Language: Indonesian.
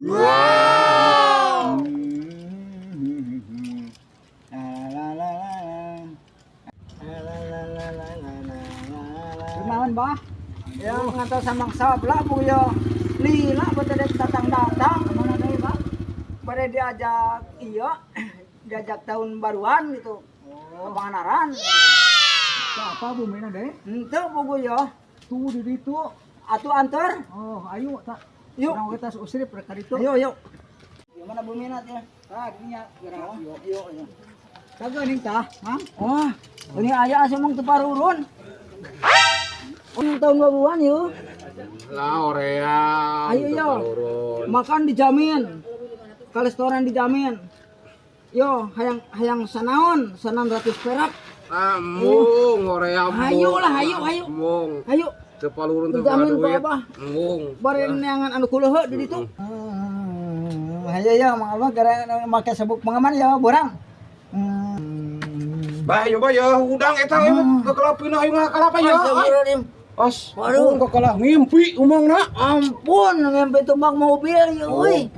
Wow. Kumaon ba? Yang ngantar samang sabla po yo. Lila betul datang-datang kemana deh ba? Pada diajak iya, diajak tahun baruan gitu. Ke Pangandaran. Apa bu mina deh? Ente buku yo. Tuh di itu. Atuh antar. Oh, ayo tak. Yuk. Orang kita usir perkara itu. Ayo yuk. Gimana Bu Minat ya? Ah, gini ya. Yuk. Kagak nih tah, Mang. Wah, ini ayah asemong teparurun. Ulang tahun baruan yuk. Lah Orea. Ayo yo. Makan dijamin. Ke restoran dijamin. Yo, hayang sanaon, 900 perak. Mung Orea mung. Hayu lah, hayu. Mung. Ayo, Tepalurun teu dijamin duit. apa? Mung. Baren neangan anu kuleho di ditu. Hayu ya, Mang Abah gara make sabuk pengaman ya, borang. Bayo udang eta ke kelapina ayo ngakalapa ya. Os, Waduh. kok kalah ngimpi umangna. Ampun, ngempe tumbang mobil ya, euy.